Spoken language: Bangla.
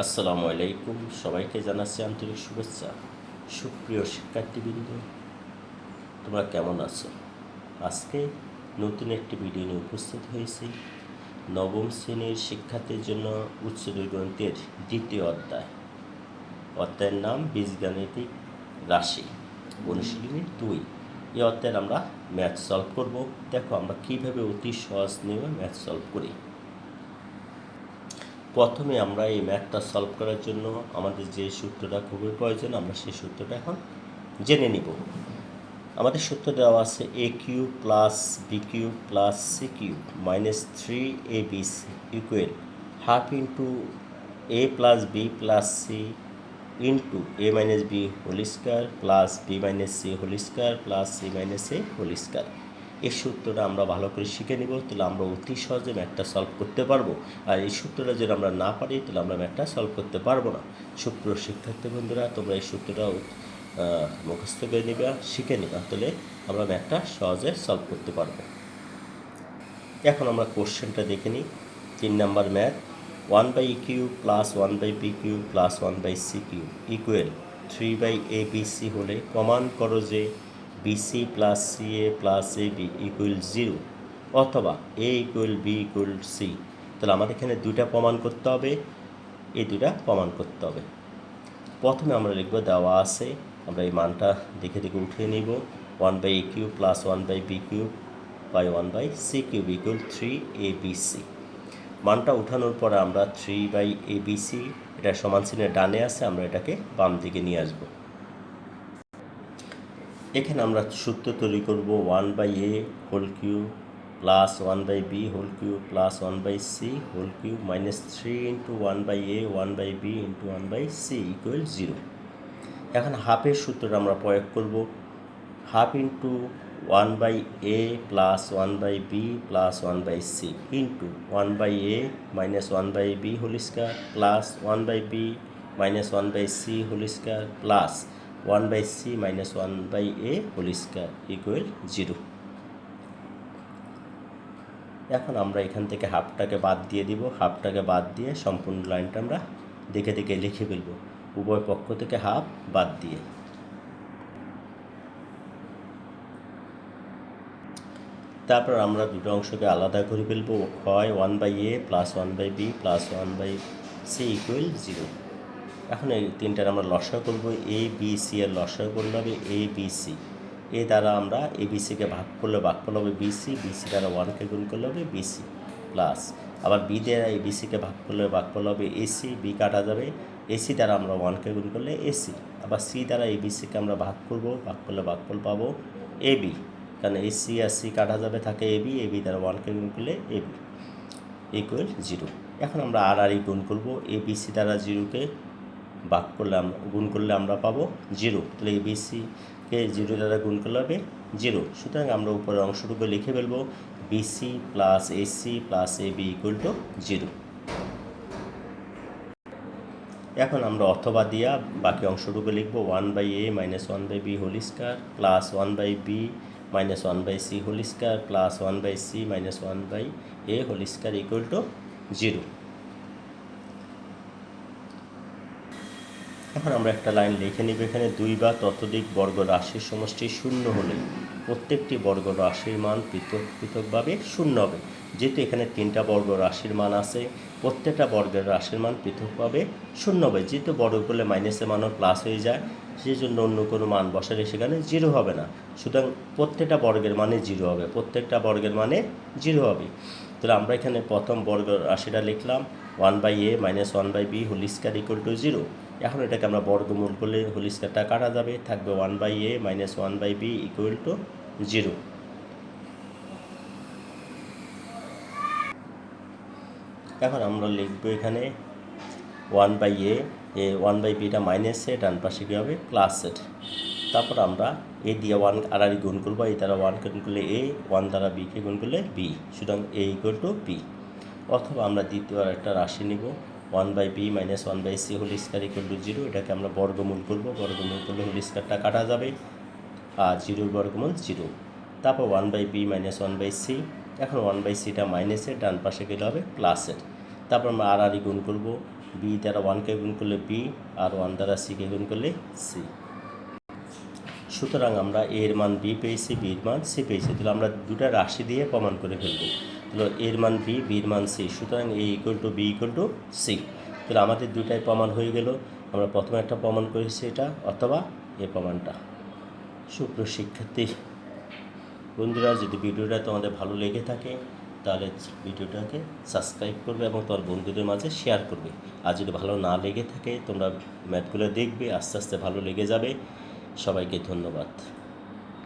আসসালামু আলাইকুম, সবাইকে জানাচ্ছি আন্তরিক শুভেচ্ছা। সুপ্রিয় শিক্ষার্থীবৃন্দ, তোমরা কেমন আছো? আজকে নতুন একটি ভিডিও নিয়ে উপস্থিত হয়েছি। নবম শ্রেণীর শিক্ষার্থীর জন্য উচ্চতর গণিতের দ্বিতীয় অধ্যায়ের নাম বীজগাণিতিক রাশি, অনুশীলনী 2। এই অধ্যায়ে আমরা ম্যাথ সলভ করব। দেখো আমরা কীভাবে অতি সহজ নিয়মে ম্যাথ সলভ করি। প্রথমে আমরা এই ম্যাথটা সলভ করার জন্য আমাদের যে সূত্রটা খুবই প্রয়োজন, আমরা সেই সূত্রটা এখন জেনে নিব। আমাদের সূত্র দেওয়া আছে a cube plus B cube plus C cube minus 3ab equal half into a plus B plus C into a minus B whole square plus B minus C whole square plus C minus A whole square. এই সূত্রটা আমরা ভালো করে শিখে নিব, তাহলে আমরা অতি সহজে ম্যাথটা সলভ করতে পারবো। আর এই সূত্রটা যদি আমরা না পারি তাহলে আমরা ম্যাথটা সলভ করতে পারবো না। সুপ্রিয় শিক্ষার্থী বন্ধুরা, তোমরা এই সূত্রটা মুখস্থ করে নিবা, শিখে নিবা, তাহলে আমরা ম্যাথটা সহজে সলভ করতে পারবো। এখন আমরা কোশ্চেনটা দেখে নিই। 3 নম্বর math, 1/e cube plus 1/b cube plus 1/c cube equal 3/abc হলে প্রমাণ করো যে bc plus ca plus ab equal 0 অথবা a equal b equal c। তাহলে আমাদের এখানে দুইটা প্রমাণ করতে হবে, এই দুইটা প্রমাণ করতে হবে। প্রথমে আমরা লিখব, দেওয়া আছে, আমরা এই মানটা দেখে দেখে উঠিয়ে নিব। 1/a cube plus 1/b cube by 1/c cube equal 3abc। মানটা উঠানোর পরে আমরা 3/abc, এটা সমান চিহ্নের ডানে আছে, আমরা এটাকে বাম দিকে নিয়ে আসব। এখানে আমরা সূত্র তৈরি করব 1/a whole cube plus 1/b whole cube plus 1/c whole cube minus 3 into 1/a 1/b into 1/c equal 0। এখন হাফের সূত্রটা আমরা প্রয়োগ করব। Half into 1/a plus 1/b plus 1/c into 1/a minus 1/b whole square plus 1/b minus 1/c whole square plus 1/c minus 1/a whole square equal 0। এখন আমরা এখান থেকে হাফটাকে বাদ দিয়ে দিব। হাফটাকে বাদ দিয়ে সম্পূর্ণ লাইনটা আমরা দেখে দেখে লিখে ফেলব, উভয় পক্ষ থেকে হাফ বাদ দিয়ে। তারপর আমরা দুটো অংশকে আলাদা করে ফেলব, হয় 1/a plus 1/b plus 1/c equal 0। এখন এই তিনটার আমরা লসাগু করব। a b c এর লসাগু করলে হবে a b c। এ দ্বারা আমরা a b c কে ভাগ করলে ভাগফল হবে bc, bc দ্বারা 1কে গুণ করলে হবে bc প্লাস আবার b দ্বারা a b c কে ভাগ করলে ভাগফল হবে ac, b কাটা যাবে, ac দ্বারা আমরা 1কে গুণ করলে ac, আবার c দ্বারা a b c কে আমরা ভাগ করব, ভাগ করলে ভাগফল পাবো ab, কারণ ac আর c কাটা যাবে, থাকে ab, ab দ্বারা 1কে গুণ করলে ab ইকুয়াল 0। এখন আমরা আর গুণ করব, a b c দ্বারা 0কে ভাগ করলে গুণ করলে আমরা পাবো 0, তাহলে a b c কে 0 দ্বারা গুণ করলে হবে 0। সুতরাং আমরা উপরের অংশটুকু লিখে ফেলবো, bc plus ac plus ab equal to 0। এখন আমরা অথবা দিয়া বাকি অংশটুকু লিখবো 1/a minus 1/b whole square plus 1/b minus 1/c whole square plus 1/c minus 1/a whole square equal to 0। এখন আমরা একটা লাইন লিখে নিব, এখানে 2 বা ততোধিক বর্গ রাশির সমষ্টি শূন্য হলে প্রত্যেকটি বর্গ রাশির মান পৃথক পৃথকভাবে শূন্য হবে। যেহেতু এখানে 3টা বর্গ রাশির মান আছে, প্রত্যেকটা বর্গের রাশির মান পৃথকভাবে শূন্য হবে। যেহেতু বর্গ করলে মাইনাসের মানও প্লাস হয়ে যায়, সেই জন্য অন্য কোনো মান বসালে সেখানে 0 হবে না। সুতরাং প্রত্যেকটা বর্গের মানে 0 হবে, প্রত্যেকটা বর্গের মানে 0 হবে। তাহলে আমরা এখানে প্রথম বর্গ রাশিটা লিখলাম 1/a minus 1/b whole square equal to 0। এখন এটাকে আমরা বর্গমূল করলে হোল স্কোয়ারটা কাটা যাবে, থাকবে 1/a minus 1/b equal to 0। এখন আমরা লিখব এখানে 1/a, 1/bটা মাইনাসে, ডান পাশে কী হবে প্লাসের। তারপর আমরা a দিয়ে 1 আর গুণ করবো, এই দ্বারা 1কে গুণ করলে a, 1 দ্বারা bকে গুণ করলে b, সুতরাং a ইকুয়াল টু b। অথবা আমরা দ্বিতীয় একটা রাশি নিব, 1/b minus 1/c whole square equal to 0। এটাকে আমরা বর্গমূল করব, বর্গমূল করলে হোল স্কোয়ারটা কাটা যাবে, আর 0 বর্গমূল 0। তারপর 1/b মাইনাস 1/c, এখন 1/cটা মাইনাসের, ডান পাশে গেলে হবে প্লাসের। তারপর আমরা আর গুণ করব, বি দ্বারা ওয়ানকে গুণ করলে বি, আর ওয়ান দ্বারা সিকে গুণ করলে সি। সুতরাং আমরা এর মান বি পেয়েছি, বির মান সি পেয়েছি। তাহলে আমরা দুটা রাশি দিয়ে প্রমাণ করে ফেলব। তাহলে এর মান বি, বির মান সি, সুতরাং a equal to b equal to c. তাহলে আমাদের দুটাই প্রমাণ হয়ে গেল। আমরা প্রথমে একটা প্রমাণ করেছি এটা, অথবা এই প্রমাণটা। সুপ্রিয় শিক্ষার্থী বন্ধুরা, যদি ভিডিওটা তোমাদের ভালো লেগে থাকে তাহলে ভিডিওটাকে সাবস্ক্রাইব করবে এবং তোমার বন্ধুদের মাঝে শেয়ার করবে। আর যদি ভালো না লেগে থাকে তোমরা ম্যাথগুলো দেখবে, আস্তে আস্তে ভালো লেগে যাবে। সবাইকে ধন্যবাদ।